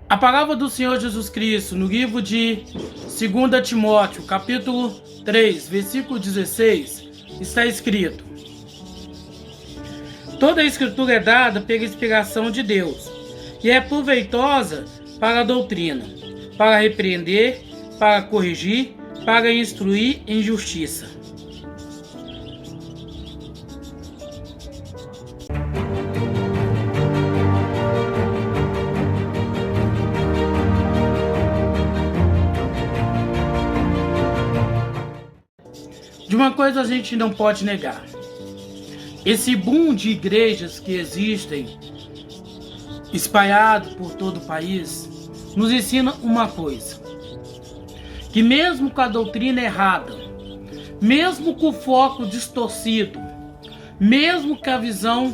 A palavra do Senhor Jesus Cristo, no livro de 2 Timóteo, capítulo 3, versículo 16, está escrito: toda a escritura é dada pela inspiração de Deus e é proveitosa para a doutrina, para repreender, para corrigir, para instruir em justiça. De uma coisa a gente não pode negar: esse boom de igrejas que existem espalhado por todo o país nos ensina uma coisa: que mesmo com a doutrina errada, mesmo com o foco distorcido, mesmo com a visão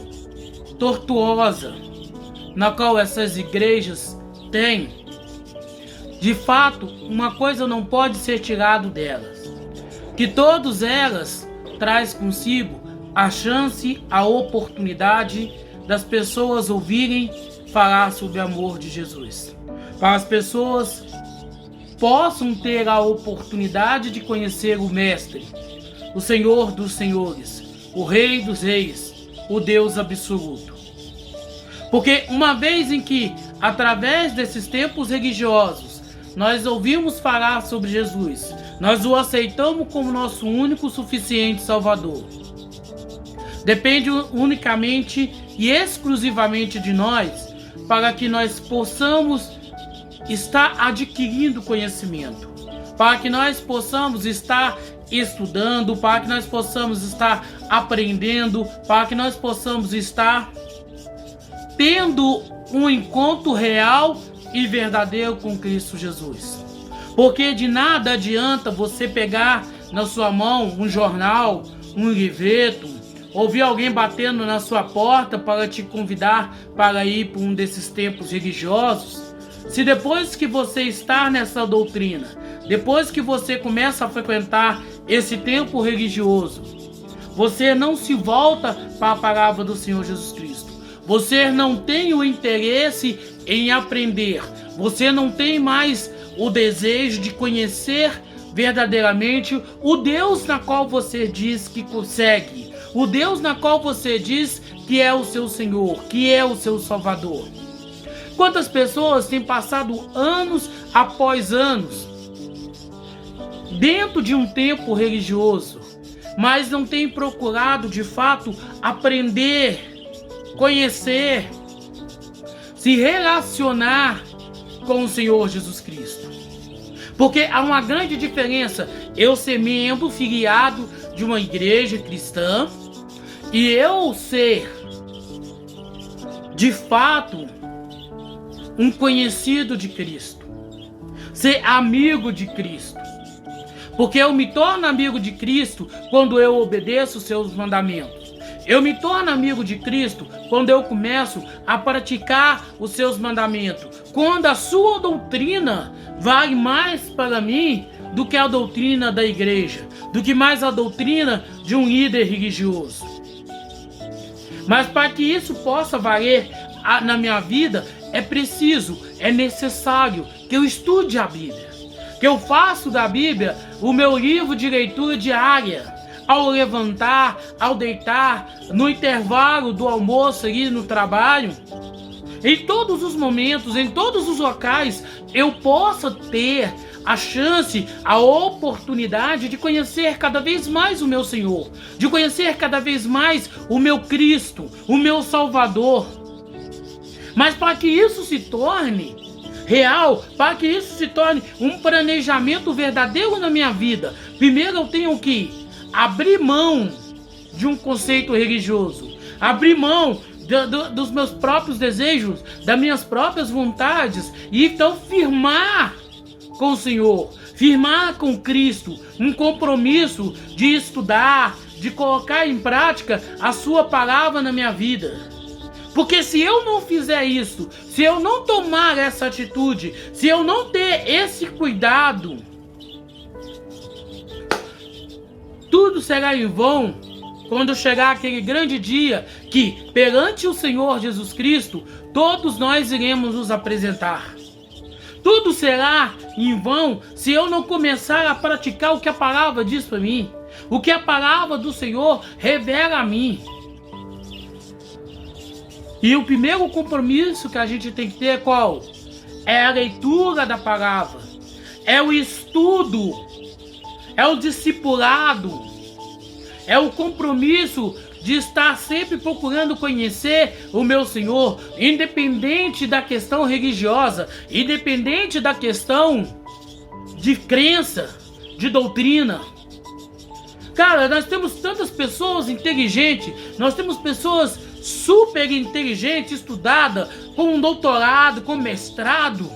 tortuosa na qual essas igrejas têm, de fato, uma coisa não pode ser tirada delas: que todas elas traz consigo a chance, a oportunidade das pessoas ouvirem falar sobre o amor de Jesus, para as pessoas possam ter a oportunidade de conhecer o Mestre, o Senhor dos Senhores, o Rei dos Reis, o Deus absoluto. Porque uma vez em que, através desses tempos religiosos, nós ouvimos falar sobre Jesus, nós o aceitamos como nosso único suficiente Salvador, depende unicamente e exclusivamente de nós para que nós possamos estar adquirindo conhecimento, para que nós possamos estar estudando, para que nós possamos estar aprendendo, para que nós possamos estar tendo um encontro real e verdadeiro com Cristo Jesus. Porque de nada adianta você pegar na sua mão um jornal, um livreto, ouvir alguém batendo na sua porta para te convidar para ir para um desses templos religiosos, se depois que você está nessa doutrina, depois que você começa a frequentar esse templo religioso, você não se volta para a palavra do Senhor Jesus Cristo, você não tem o interesse em aprender, você não tem mais o desejo de conhecer verdadeiramente o Deus na qual você diz que consegue, o Deus na qual você diz que é o seu Senhor, que é o seu Salvador. Quantas pessoas têm passado anos após anos dentro de um templo religioso, mas não têm procurado de fato aprender, conhecer, se relacionar com o Senhor Jesus Cristo? Porque há uma grande diferença eu ser membro filiado de uma igreja cristã e eu ser de fato um conhecido de Cristo, ser amigo de Cristo. Porque eu me torno amigo de Cristo quando eu obedeço os seus mandamentos. Eu me torno amigo de Cristo quando eu começo a praticar os seus mandamentos, quando a sua doutrina vale mais para mim do que a doutrina da igreja, do que mais a doutrina de um líder religioso. Mas para que isso possa valer na minha vida, é preciso, é necessário que eu estude a Bíblia, que eu faça da Bíblia o meu livro de leitura diária, ao levantar, ao deitar, no intervalo do almoço ali no trabalho, em todos os momentos, em todos os locais, eu possa ter a chance, a oportunidade de conhecer cada vez mais o meu Senhor, de conhecer cada vez mais o meu Cristo, o meu Salvador. Mas para que isso se torne real, para que isso se torne um planejamento verdadeiro na minha vida, primeiro eu tenho que abrir mão de um conceito religioso, abrir mão dos meus próprios desejos, das minhas próprias vontades, e então firmar com o Senhor, firmar com Cristo, um compromisso de estudar, de colocar em prática a sua palavra na minha vida. Porque se eu não fizer isso, se eu não tomar essa atitude, se eu não ter esse cuidado, tudo será em vão quando chegar aquele grande dia que, perante o Senhor Jesus Cristo, todos nós iremos nos apresentar. Tudo será em vão se eu não começar a praticar o que a palavra diz para mim, o que a palavra do Senhor revela a mim. E o primeiro compromisso que a gente tem que ter é qual? É a leitura da palavra, é o estudo, é o discipulado, é o compromisso de estar sempre procurando conhecer o meu Senhor, independente da questão religiosa, independente da questão de crença, de doutrina. Cara, nós temos tantas pessoas inteligentes, nós temos pessoas super inteligentes, estudadas, com um doutorado, com mestrado.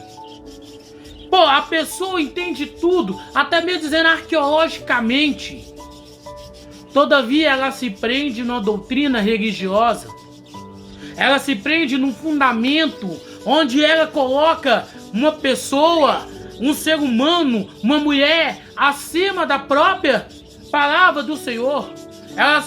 Pô, a pessoa entende tudo, até mesmo dizendo arqueologicamente. Todavia ela se prende numa doutrina religiosa. Ela se prende num fundamento onde ela coloca uma pessoa, um ser humano, uma mulher acima da própria palavra do Senhor. Ela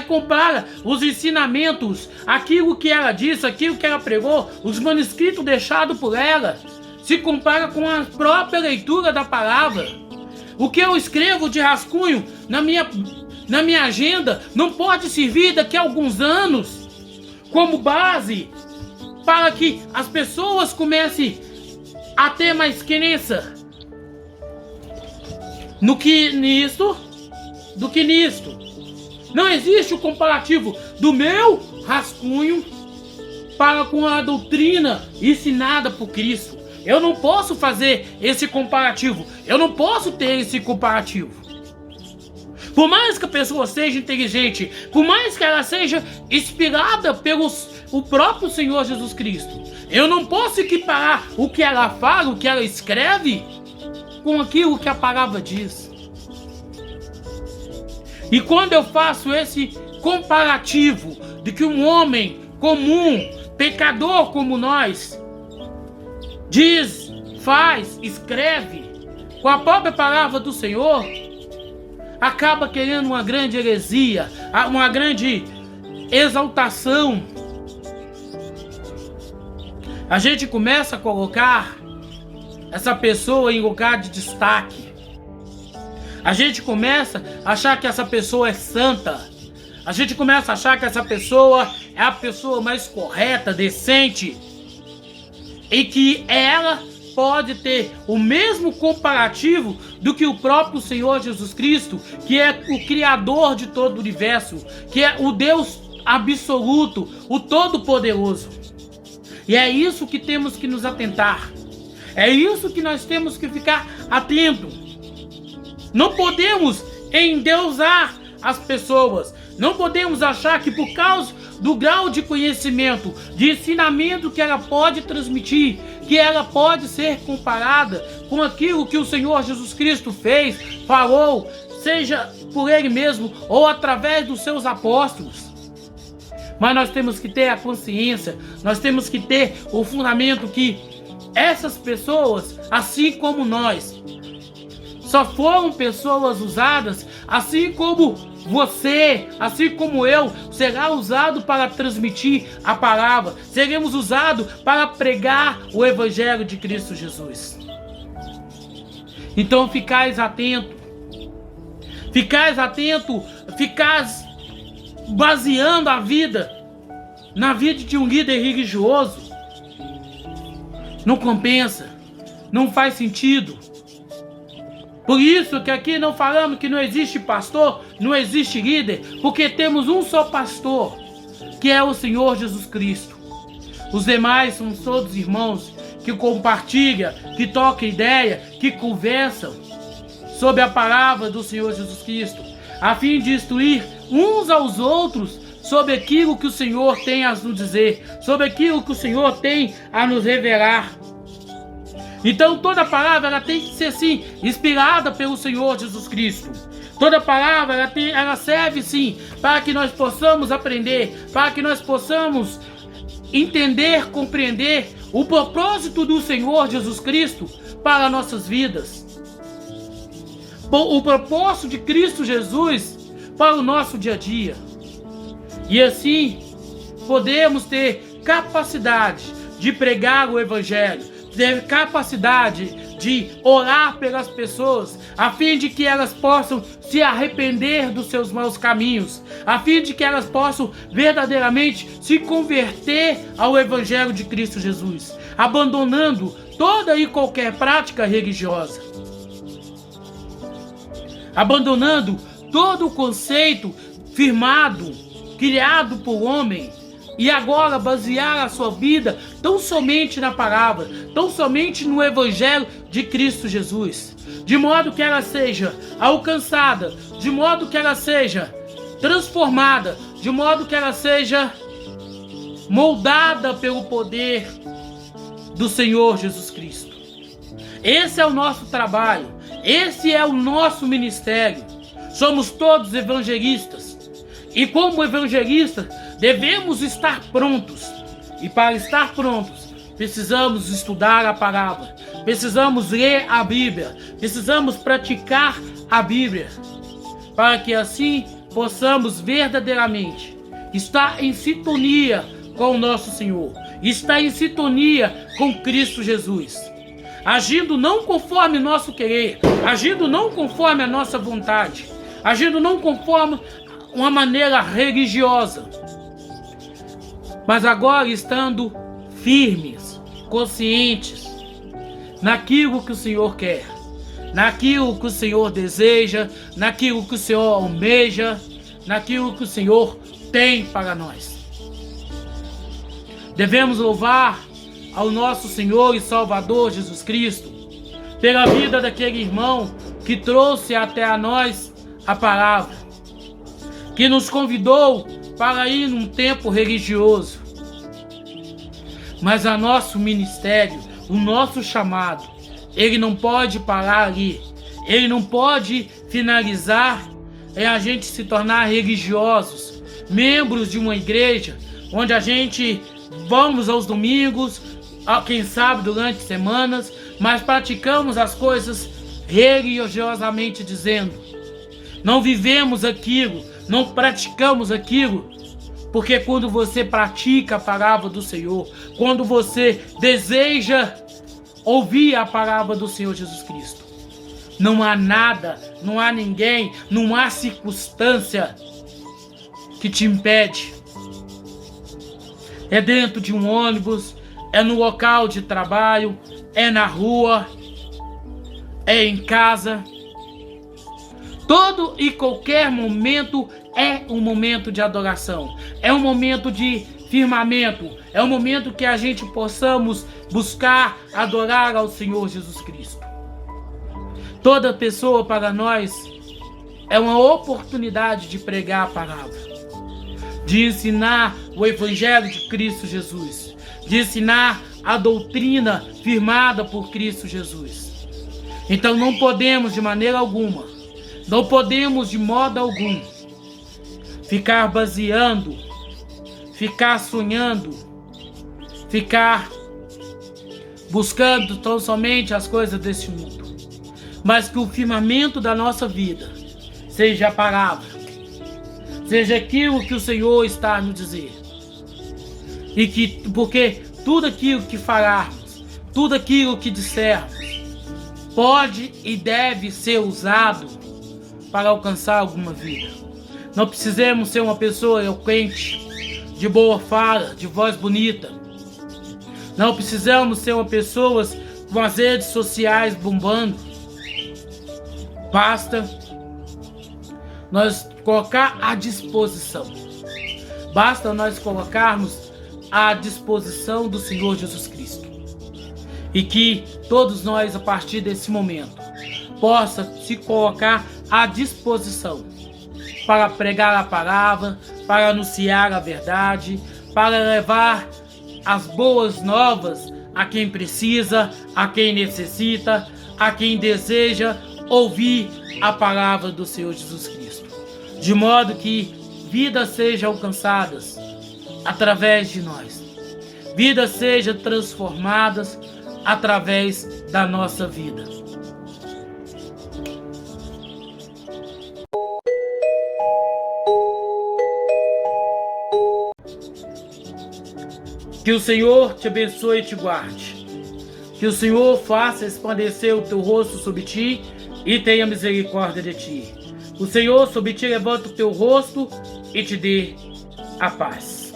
compara os ensinamentos, aquilo que ela disse, aquilo que ela pregou, os manuscritos deixados por ela, se compara com a própria leitura da palavra. O que eu escrevo de rascunho na minha agenda não pode servir daqui a alguns anos como base para que as pessoas comecem a ter mais crença do que nisto. Não existe o comparativo do meu rascunho para com a doutrina ensinada por Cristo. Eu não posso fazer esse comparativo. Eu não posso ter esse comparativo. Por mais que a pessoa seja inteligente, por mais que ela seja inspirada pelo o próprio Senhor Jesus Cristo, eu não posso equiparar o que ela fala, o que ela escreve, com aquilo que a palavra diz. E quando eu faço esse comparativo de que um homem comum, pecador como nós, diz, faz, escreve, com a própria palavra do Senhor, acaba querendo uma grande heresia, uma grande exaltação. A gente começa a colocar essa pessoa em lugar de destaque. A gente começa a achar que essa pessoa é santa. A gente começa a achar que essa pessoa é a pessoa mais correta, decente, e que ela pode ter o mesmo comparativo do que o próprio Senhor Jesus Cristo, que é o Criador de todo o universo, que é o Deus absoluto, o Todo-Poderoso. E é isso que temos que nos atentar. É isso que nós temos que ficar atentos. Não podemos endeusar as pessoas. Não podemos achar que por causa do grau de conhecimento, de ensinamento que ela pode transmitir, que ela pode ser comparada com aquilo que o Senhor Jesus Cristo fez, falou, seja por Ele mesmo ou através dos seus apóstolos. Mas nós temos que ter a consciência, nós temos que ter o fundamento que essas pessoas, assim como nós, só foram pessoas usadas, assim como você, assim como eu, será usado para transmitir a palavra. Seremos usados para pregar o Evangelho de Cristo Jesus. Então ficais atento. Ficais atento, ficais baseando a vida na vida de um líder religioso. Não compensa, não faz sentido. Por isso que aqui não falamos que não existe pastor, não existe líder, porque temos um só pastor, que é o Senhor Jesus Cristo. Os demais são todos irmãos que compartilham, que trocam ideia, que conversam sobre a palavra do Senhor Jesus Cristo, a fim de instruir uns aos outros sobre aquilo que o Senhor tem a nos dizer, sobre aquilo que o Senhor tem a nos revelar. Então toda palavra ela tem que ser sim inspirada pelo Senhor Jesus Cristo. Toda palavra ela serve sim para que nós possamos aprender, para que nós possamos entender, compreender o propósito do Senhor Jesus Cristo para nossas vidas. O propósito de Cristo Jesus para o nosso dia a dia. E assim podemos ter capacidade de pregar o Evangelho, ter capacidade de orar pelas pessoas, a fim de que elas possam se arrepender dos seus maus caminhos, a fim de que elas possam verdadeiramente se converter ao Evangelho de Cristo Jesus, abandonando toda e qualquer prática religiosa, abandonando todo o conceito firmado, criado por homem, e agora basear a sua vida tão somente na palavra, tão somente no Evangelho de Cristo Jesus, de modo que ela seja alcançada, de modo que ela seja transformada, de modo que ela seja moldada pelo poder do Senhor Jesus Cristo. Esse é o nosso trabalho, esse é o nosso ministério. Somos todos evangelistas, e como evangelistas devemos estar prontos, e para estar prontos precisamos estudar a palavra, precisamos ler a Bíblia, precisamos praticar a Bíblia, para que assim possamos verdadeiramente estar em sintonia com o nosso Senhor, estar em sintonia com Cristo Jesus, agindo não conforme nosso querer, agindo não conforme a nossa vontade, agindo não conforme uma maneira religiosa, mas agora estando firmes, conscientes naquilo que o Senhor quer, naquilo que o Senhor deseja, naquilo que o Senhor almeja, naquilo que o Senhor tem para nós. Devemos louvar ao nosso Senhor e Salvador Jesus Cristo pela vida daquele irmão que trouxe até a nós a palavra, que nos convidou para ir num tempo religioso. Mas o nosso ministério, o nosso chamado, ele não pode parar ali. Ele não pode finalizar em a gente se tornar religiosos, membros de uma igreja, onde a gente vamos aos domingos, quem sabe durante semanas, mas praticamos as coisas religiosamente dizendo. Não vivemos aquilo, não praticamos aquilo, porque quando você pratica a palavra do Senhor, quando você deseja ouvir a palavra do Senhor Jesus Cristo, não há nada, não há ninguém, não há circunstância que te impede. É dentro de um ônibus, é no local de trabalho, é na rua, é em casa. Todo e qualquer momento é um momento de adoração, é um momento de firmamento, é um momento que a gente possamos buscar adorar ao Senhor Jesus Cristo. Toda pessoa para nós é uma oportunidade de pregar a palavra, de ensinar o Evangelho de Cristo Jesus, de ensinar a doutrina firmada por Cristo Jesus. Então não podemos de maneira alguma, não podemos de modo algum ficar baseando, ficar sonhando, ficar buscando tão somente as coisas desse mundo, mas que o firmamento da nossa vida seja a palavra, seja aquilo que o Senhor está a nos dizer, e que, porque tudo aquilo que falarmos, tudo aquilo que dissermos, pode e deve ser usado para alcançar alguma vida. Não precisamos ser uma pessoa eloquente, de boa fala, de voz bonita. Não precisamos ser uma pessoa com as redes sociais bombando. Basta nós colocar à disposição. Basta nós colocarmos à disposição do Senhor Jesus Cristo. E que todos nós, a partir desse momento, possa se colocar à disposição para pregar a palavra, para anunciar a verdade, para levar as boas novas a quem precisa, a quem necessita, a quem deseja ouvir a palavra do Senhor Jesus Cristo, de modo que vidas sejam alcançadas através de nós, vidas sejam transformadas através da nossa vida. Que o Senhor te abençoe e te guarde. Que o Senhor faça resplandecer o teu rosto sobre ti e tenha misericórdia de ti. O Senhor sobre ti levanta o teu rosto e te dê a paz.